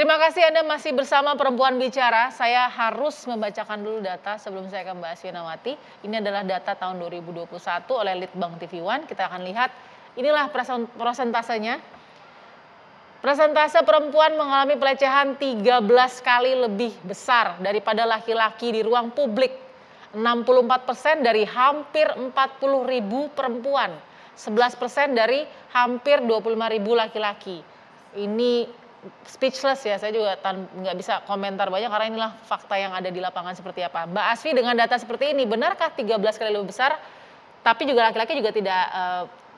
Terima kasih Anda masih bersama Perempuan Bicara. Saya harus membacakan dulu data sebelum saya ke Mbak Asvinawati. Ini adalah data tahun 2021 oleh Litbang TV One. Kita akan lihat, inilah prosentasenya. Persentase perempuan mengalami pelecehan 13 kali lebih besar daripada laki-laki di ruang publik. 64% dari hampir 40.000 perempuan. 11% dari hampir 25.000 laki-laki. Ini speechless ya, saya juga nggak bisa komentar banyak karena inilah fakta yang ada di lapangan seperti apa. Mbak Asfi, dengan data seperti ini, benarkah 13 kali lebih besar, tapi juga laki-laki juga tidak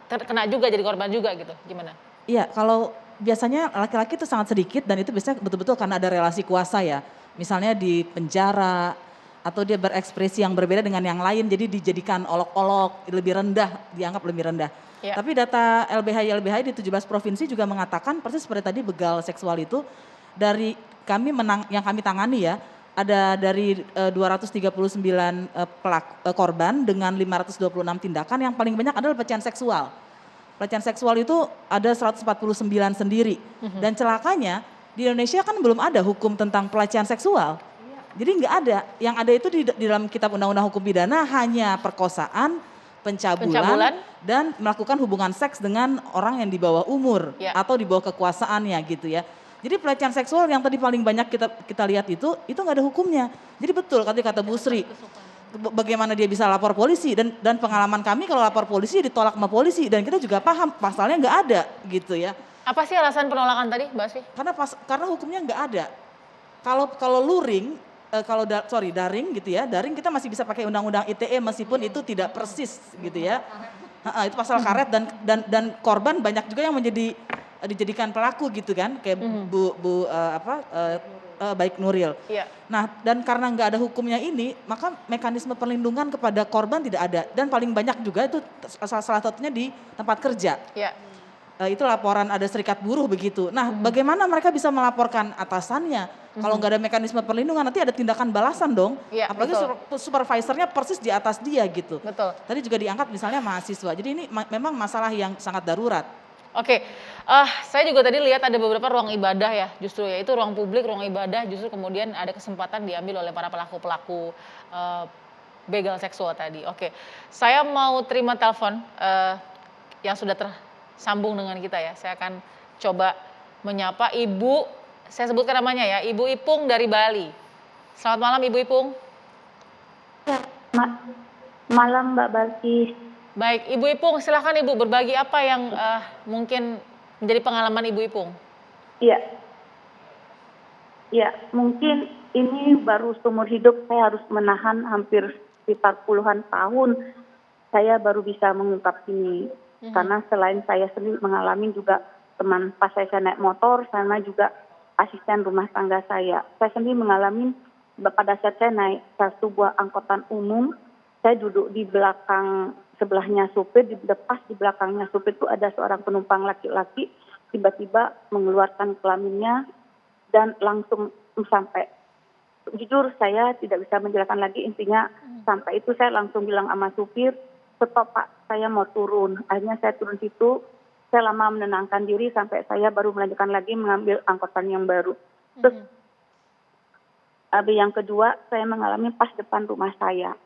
terkena juga, jadi korban juga gitu, gimana? Iya, kalau biasanya laki-laki itu sangat sedikit dan itu biasanya betul-betul karena ada relasi kuasa ya. Misalnya di penjara atau dia berekspresi yang berbeda dengan yang lain, jadi dijadikan olok-olok, lebih rendah, dianggap lebih rendah. Ya. Tapi data LBH di 17 provinsi juga mengatakan persis seperti tadi begal seksual itu dari yang kami tangani ya, ada dari 239 korban dengan 526 tindakan, yang paling banyak adalah pelecehan seksual. Pelecehan seksual itu ada 149 sendiri. Dan celakanya di Indonesia kan belum ada hukum tentang pelecehan seksual. Jadi nggak ada. Yang ada itu di dalam kitab undang-undang hukum pidana hanya perkosaan, pencabulan, dan melakukan hubungan seks dengan orang yang di bawah umur atau di bawah kekuasaannya gitu ya. Jadi pelecehan seksual yang tadi paling banyak kita lihat itu nggak ada hukumnya. Jadi betul kata Bu Sri, bagaimana dia bisa lapor polisi, dan pengalaman kami kalau lapor polisi ditolak sama polisi, dan kita juga paham pasalnya nggak ada gitu ya. Apa sih alasan penolakan tadi, Mbak Sri? Karena hukumnya nggak ada. Kalau luring, daring gitu ya, daring kita masih bisa pakai undang-undang ITE meskipun itu tidak persis gitu ya. Itu pasal karet, dan korban banyak juga yang dijadikan pelaku gitu kan, kayak Baik Nuril. Iya. Nah, dan karena nggak ada hukumnya ini, maka mekanisme perlindungan kepada korban tidak ada, dan paling banyak juga itu salah satunya di tempat kerja. Iya. Itu laporan ada serikat buruh begitu. Nah, bagaimana mereka bisa melaporkan atasannya? Kalau nggak ada mekanisme perlindungan, nanti ada tindakan balasan dong. Ya, apalagi supervisornya persis di atas dia gitu. Betul. Tadi juga diangkat misalnya mahasiswa. Jadi ini memang masalah yang sangat darurat. Oke, saya juga tadi lihat ada beberapa ruang ibadah ya, justru ya itu ruang publik, ruang ibadah, justru kemudian ada kesempatan diambil oleh para pelaku-pelaku begal seksual tadi. Oke, saya mau terima telepon yang sudah tersambung dengan kita ya. Saya akan coba menyapa Ibu, saya sebutkan namanya ya, Ibu Ipung dari Bali. Selamat malam Ibu Ipung. Ya, malam Mbak Balkis. Baik, Ibu Ipung, silakan Ibu berbagi apa yang mungkin menjadi pengalaman Ibu Ipung. Iya, mungkin ini baru seumur hidup saya harus menahan hampir sekitar puluhan tahun. Saya baru bisa mengungkap ini. Karena selain saya sendiri mengalami juga teman pas saya naik motor, sama juga asisten rumah tangga saya. Saya sendiri mengalami pada saat saya naik satu buah angkutan umum, saya duduk di belakang sebelahnya supir, pas di belakangnya supir itu ada seorang penumpang laki-laki, tiba-tiba mengeluarkan kelaminnya dan langsung sampai. Jujur saya tidak bisa menjelaskan lagi, intinya sampai itu saya langsung bilang sama supir, stop Pak, saya mau turun. Akhirnya saya turun situ, saya lama menenangkan diri sampai saya baru melanjutkan lagi mengambil angkutan yang baru. Terus yang kedua saya mengalami pas depan rumah saya.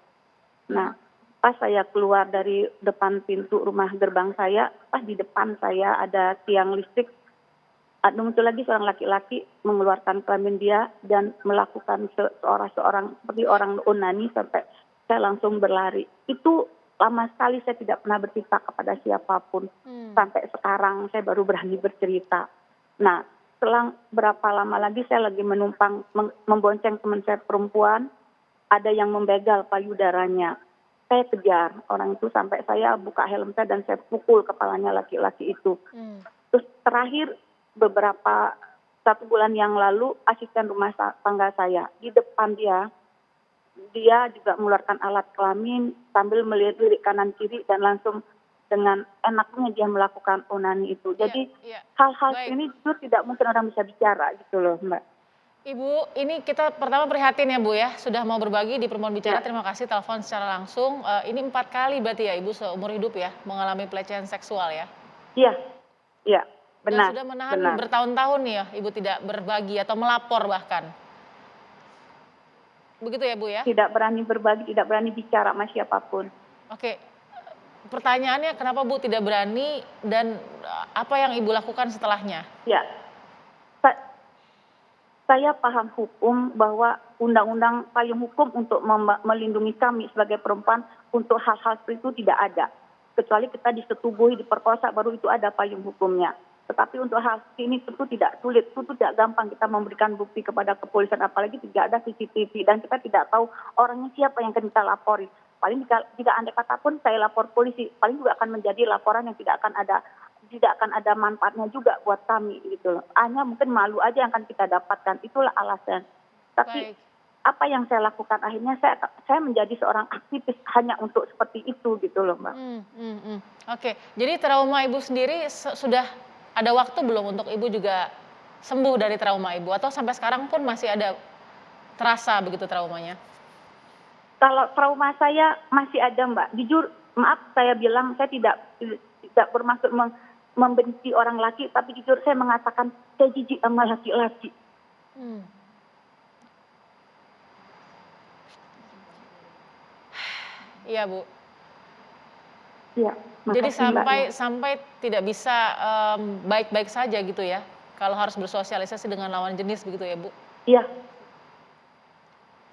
Nah, pas saya keluar dari depan pintu rumah gerbang saya, pas di depan saya ada tiang listrik. Ada muncul lagi seorang laki-laki mengeluarkan kelamin dia dan melakukan seorang seperti orang onani sampai saya langsung berlari. Itu lama sekali saya tidak pernah bercerita kepada siapapun. Sampai sekarang saya baru berani bercerita. Nah, selang berapa lama lagi saya lagi menumpang membonceng teman saya perempuan, ada yang membegal payudaranya. Saya kejar orang itu sampai saya buka helm saya dan saya pukul kepalanya laki-laki itu. Terus terakhir beberapa 1 bulan yang lalu asisten rumah tangga saya di depan dia juga mengeluarkan alat kelamin sambil melirik kanan kiri dan langsung dengan enaknya dia melakukan onani itu. Jadi hal-hal ini justru tidak mungkin orang bisa bicara gitu loh Mbak. Ibu, ini kita pertama prihatin ya Bu ya, sudah mau berbagi di Perempuan Bicara, terima kasih telepon secara langsung. Ini 4 kali berarti ya Ibu seumur hidup ya mengalami pelecehan seksual ya? Iya. benar, sudah menahan benar. bertahun-tahun ya, Ibu tidak berbagi atau melapor bahkan. Begitu ya, Bu ya? Tidak berani berbagi, tidak berani bicara sama siapapun. Oke. Pertanyaannya kenapa Bu tidak berani dan apa yang Ibu lakukan setelahnya? Ya, sa- saya paham hukum bahwa undang-undang payung hukum untuk melindungi kami sebagai perempuan untuk hal-hal seperti itu tidak ada. Kecuali kita disetubuhi, diperkosa, baru itu ada payung hukumnya. Tetapi untuk hal ini tentu tidak sulit, tentu tidak gampang kita memberikan bukti kepada kepolisian, apalagi tidak ada CCTV dan kita tidak tahu orangnya siapa yang akan kita lapori. Paling jika andai kata pun saya lapor polisi, paling juga akan menjadi laporan yang tidak akan ada manfaatnya juga buat kami gitu loh. Hanya mungkin malu aja yang akan kita dapatkan, itulah alasan. Tapi Baik. apa yang saya lakukan akhirnya saya menjadi seorang aktivis hanya untuk seperti itu gitu loh, Mbak. Oke, jadi trauma Ibu sendiri sudah ada waktu belum untuk Ibu juga sembuh dari trauma Ibu atau sampai sekarang pun masih ada terasa begitu traumanya? Kalau trauma saya masih ada, Mbak. Jujur, maaf saya bilang saya tidak bermaksud membenci orang laki, tapi jujur saya mengatakan saya jijik sama laki-laki. Iya, Bu. Iya, Jadi makasih, Mbak. sampai tidak bisa baik-baik saja gitu ya. Kalau harus bersosialisasi dengan lawan jenis begitu ya, Bu. Iya,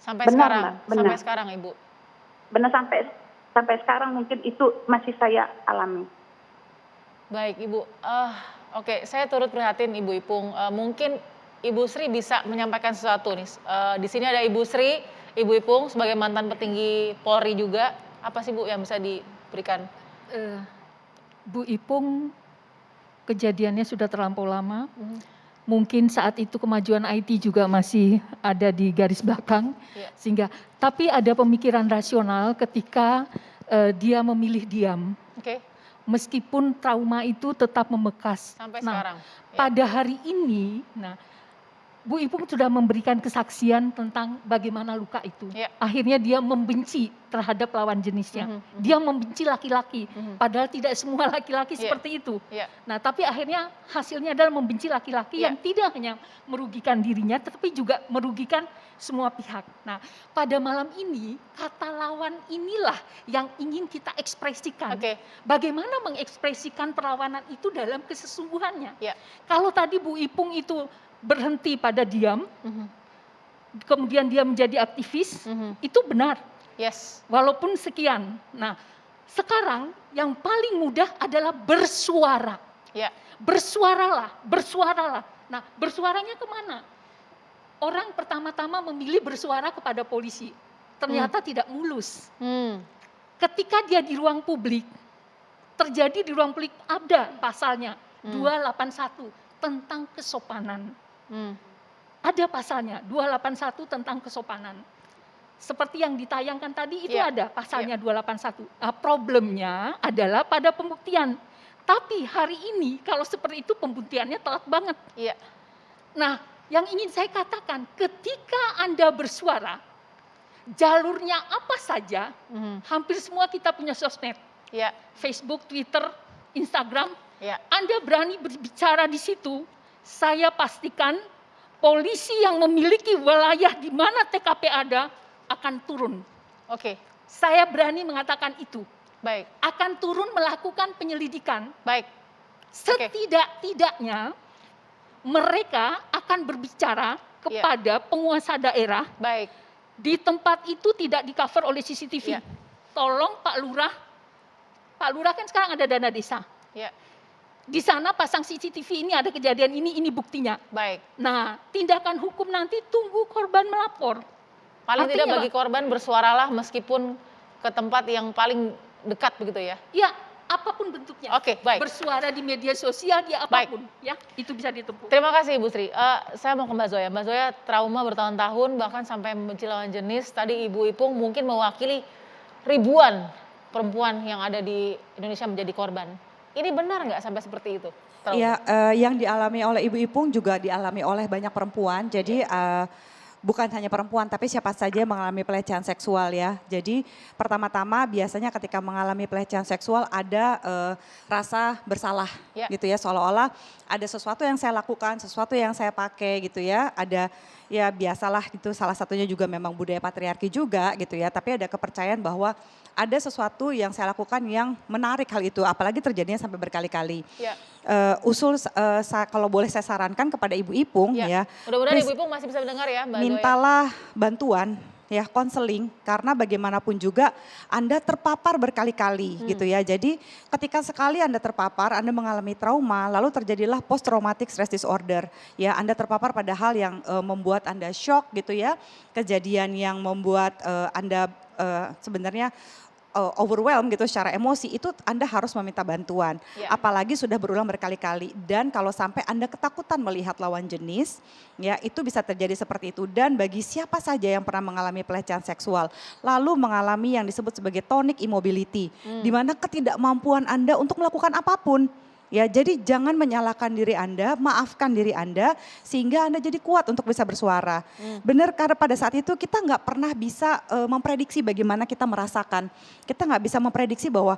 Sampai Benar, sekarang, Mbak, benar. sampai sekarang Ibu. benar sampai sekarang mungkin itu masih saya alami. Baik, Ibu. Oke, saya turut prihatin Ibu Ipung. Mungkin Ibu Sri bisa menyampaikan sesuatu nih. Di sini ada Ibu Sri, Ibu Ipung sebagai mantan petinggi Polri juga. Apa sih Bu yang bisa diberikan? Bu Ipung kejadiannya sudah terlampau lama. Mungkin saat itu kemajuan IT juga masih ada di garis belakang, Iya. sehingga tapi ada pemikiran rasional ketika dia memilih diam, Oke, meskipun trauma itu tetap membekas. sampai Nah, sekarang. Ya. pada hari ini, Bu Ipung sudah memberikan kesaksian tentang bagaimana luka itu. Ya. Akhirnya dia membenci terhadap lawan jenisnya. Dia membenci laki-laki, padahal tidak semua laki-laki Ya. seperti itu. Ya. Nah, tapi akhirnya hasilnya adalah membenci laki-laki Ya. yang tidak hanya merugikan dirinya, tetapi juga merugikan semua pihak. Nah, pada malam ini, kata lawan inilah yang ingin kita ekspresikan. Oke. Bagaimana mengekspresikan perlawanan itu dalam kesesungguhannya. Ya. Kalau tadi Bu Ipung itu berhenti pada diam, kemudian dia menjadi aktivis, itu benar. Yes. Walaupun sekian. Nah, sekarang yang paling mudah adalah bersuara. Ya. Bersuaralah. Nah, bersuaranya kemana? Orang pertama-tama memilih bersuara kepada polisi. Ternyata tidak mulus. Ketika dia di ruang publik, terjadi di ruang publik ada pasalnya, 281 tentang kesopanan. Ada pasalnya, 281 tentang kesopanan. Seperti yang ditayangkan tadi itu Iya. ada pasalnya 281. Nah, problemnya adalah pada pembuktian. Tapi hari ini kalau seperti itu pembuktiannya telat banget. Iya. Nah, yang ingin saya katakan, ketika Anda bersuara, jalurnya apa saja, hampir semua kita punya sosmed. Ya. Facebook, Twitter, Instagram. Ya. Anda berani berbicara di situ, saya pastikan polisi yang memiliki wilayah di mana TKP ada akan turun. Oke. Saya berani mengatakan itu. Baik. Akan turun melakukan penyelidikan. Baik. Setidak-tidaknya mereka akan berbicara kepada penguasa daerah. Baik. Di tempat itu tidak di-cover oleh CCTV. Ya. Tolong Pak Lurah kan sekarang ada dana desa. Ya. Di sana pasang CCTV, ini ada kejadian ini buktinya. Baik. Nah, tindakan hukum nanti tunggu korban melapor. Paling tidak Artinya bagi korban bersuaralah meskipun ke tempat yang paling dekat begitu ya. Ya, apapun bentuknya. Oke, baik. Bersuara di media sosial, dia apapun. Ya, itu bisa ditempuh. Terima kasih Ibu Sri. Saya mau ke Mbak Zoya. Mbak Zoya trauma bertahun-tahun bahkan sampai membenci lawan jenis. Tadi Ibu Ipung mungkin mewakili ribuan perempuan yang ada di Indonesia menjadi korban. Ini benar nggak sampai seperti itu? Iya, yang dialami oleh Ibu Ipung juga dialami oleh banyak perempuan. Jadi bukan hanya perempuan, tapi siapa saja yang mengalami pelecehan seksual ya. Jadi pertama-tama biasanya ketika mengalami pelecehan seksual ada rasa bersalah gitu ya, seolah-olah ada sesuatu yang saya lakukan, sesuatu yang saya pakai gitu ya. Ada ya biasalah gitu, salah satunya juga memang budaya patriarki juga gitu ya. Tapi ada kepercayaan bahwa ada sesuatu yang saya lakukan yang menarik hal itu, apalagi terjadinya sampai berkali-kali. Kalau boleh saya sarankan kepada Ibu Ipung ya. Mudah-mudahan Ibu Ipung masih bisa mendengar ya Mbak Zoya. Mintalah bantuan ya, konseling, karena bagaimanapun juga Anda terpapar berkali-kali gitu ya. Jadi ketika sekali Anda terpapar, Anda mengalami trauma, lalu terjadilah post traumatic stress disorder. Ya, Anda terpapar pada hal yang membuat Anda shock gitu ya. Kejadian yang membuat Anda sebenarnya overwhelmed gitu secara emosi, itu Anda harus meminta bantuan. Apalagi sudah berulang berkali-kali, dan kalau sampai Anda ketakutan melihat lawan jenis, ya itu bisa terjadi seperti itu. Dan bagi siapa saja yang pernah mengalami pelecehan seksual, lalu mengalami yang disebut sebagai tonic immobility, di mana ketidakmampuan Anda untuk melakukan apapun. Ya, jadi jangan menyalahkan diri Anda, maafkan diri Anda sehingga Anda jadi kuat untuk bisa bersuara. Benar, karena pada saat itu kita nggak pernah bisa memprediksi bagaimana kita merasakan. Kita nggak bisa memprediksi bahwa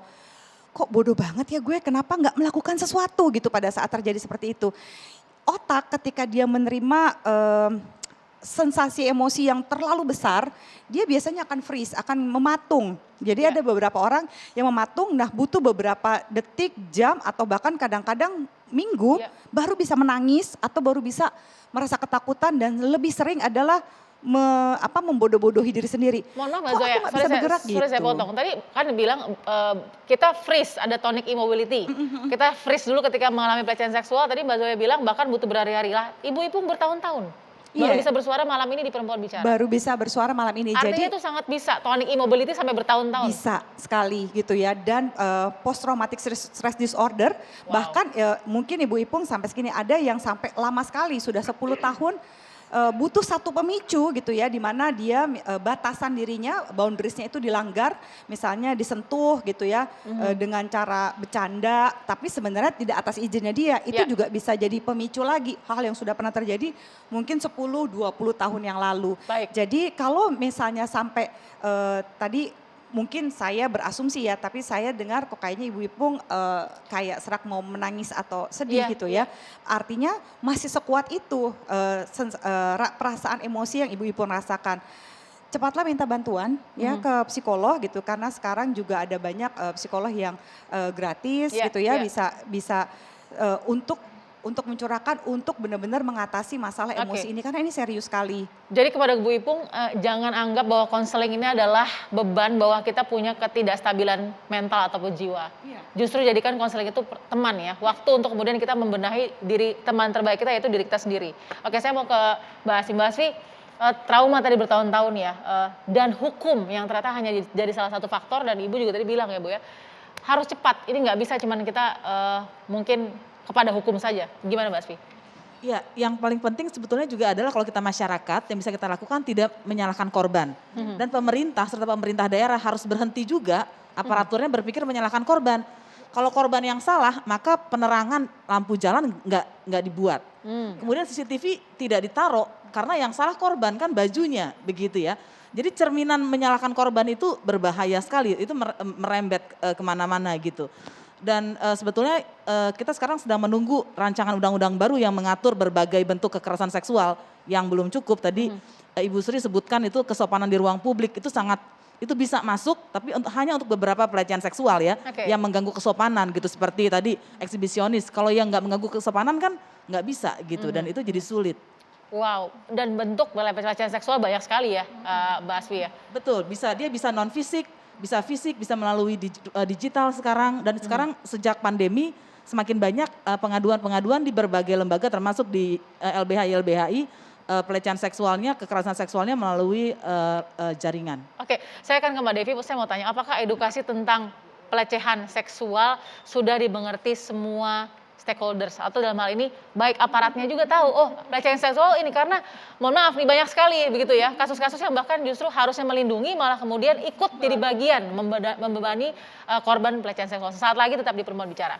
kok bodoh banget ya gue, kenapa nggak melakukan sesuatu gitu pada saat terjadi seperti itu. Otak ketika dia menerima sensasi emosi yang terlalu besar, dia biasanya akan freeze, akan mematung. Jadi ada beberapa orang yang mematung, nah butuh beberapa detik, jam, atau bahkan kadang-kadang minggu baru bisa menangis atau baru bisa merasa ketakutan, dan lebih sering adalah membodoh-bodohi diri sendiri. Mohon maaf Mbak Zoya, sorry saya potong. Tadi kan bilang kita freeze, ada tonic immobility. Kita freeze dulu ketika mengalami pelecehan seksual, tadi Mbak Zoya bilang bahkan butuh berhari-hari lah. Ibu Ipung bertahun-tahun. Baru bisa bersuara malam ini di Perempuan Bicara. Baru bisa bersuara malam ini. Artinya itu sangat bisa, tonic immobility sampai bertahun-tahun. Bisa sekali gitu ya. Dan post traumatic stress disorder, bahkan mungkin Ibu Ipung sampai segini ada yang sampai lama sekali, sudah 10 tahun. Butuh satu pemicu gitu ya, di mana dia batasan dirinya, boundariesnya itu dilanggar, misalnya disentuh gitu ya, dengan cara bercanda, tapi sebenarnya tidak atas izinnya dia, itu juga bisa jadi pemicu lagi, hal yang sudah pernah terjadi mungkin 10-20 tahun yang lalu. Jadi kalau misalnya sampai tadi mungkin saya berasumsi ya, tapi saya dengar kok kayaknya Ibu Ipung kayak serak mau menangis atau sedih gitu ya. Artinya masih sekuat itu perasaan emosi yang Ibu Ipung rasakan. Cepatlah minta bantuan ya ke psikolog gitu, karena sekarang juga ada banyak psikolog yang gratis gitu ya, bisa untuk mencurahkan, untuk benar-benar mengatasi masalah emosi ini, karena ini serius sekali. Jadi kepada Bu Ipung, jangan anggap bahwa konseling ini adalah beban, bahwa kita punya ketidakstabilan mental ataupun jiwa. Justru jadikan konseling itu teman ya, waktu untuk kemudian kita membenahi diri, teman terbaik kita yaitu diri kita sendiri. Oke, saya mau ke Mbak Asfi. Mbak Asfi, trauma tadi bertahun-tahun ya, dan hukum yang ternyata hanya jadi salah satu faktor, dan Ibu juga tadi bilang ya Bu ya, harus cepat, ini nggak bisa cuman kita mungkin kepada hukum saja. Gimana Mbak Asfi? Ya, yang paling penting sebetulnya juga adalah kalau kita masyarakat, yang bisa kita lakukan tidak menyalahkan korban. Dan pemerintah serta pemerintah daerah harus berhenti juga aparaturnya berpikir menyalahkan korban. Kalau korban yang salah, maka penerangan lampu jalan nggak dibuat. Kemudian CCTV tidak ditaruh karena yang salah korban kan bajunya, begitu ya. Jadi cerminan menyalahkan korban itu berbahaya sekali, itu merembet kemana-mana gitu. Dan sebetulnya kita sekarang sedang menunggu rancangan undang-undang baru yang mengatur berbagai bentuk kekerasan seksual yang belum cukup. Tadi Ibu Sri sebutkan itu kesopanan di ruang publik, itu bisa masuk, tapi hanya untuk beberapa pelecehan seksual ya, yang mengganggu kesopanan gitu, seperti tadi eksibisionis. Kalau yang nggak mengganggu kesopanan kan nggak bisa gitu, dan itu jadi sulit. Wow, dan bentuk pelecehan seksual banyak sekali ya Mbak Asfi ya? Betul, dia bisa non fisik, bisa fisik, bisa melalui digital sekarang, dan sekarang sejak pandemi semakin banyak pengaduan-pengaduan di berbagai lembaga termasuk di LBH-LBHI, pelecehan seksualnya, kekerasan seksualnya melalui jaringan. Oke, saya akan ke Mbak Devi, saya mau tanya apakah edukasi tentang pelecehan seksual sudah dimengerti semua stakeholders, atau dalam hal ini baik aparatnya juga tahu, oh pelecehan seksual ini, karena mohon maaf nih banyak sekali begitu ya kasus-kasus yang bahkan justru harusnya melindungi malah kemudian ikut jadi bagian membebani korban pelecehan seksual. Sesaat lagi tetap di Perempuan Bicara.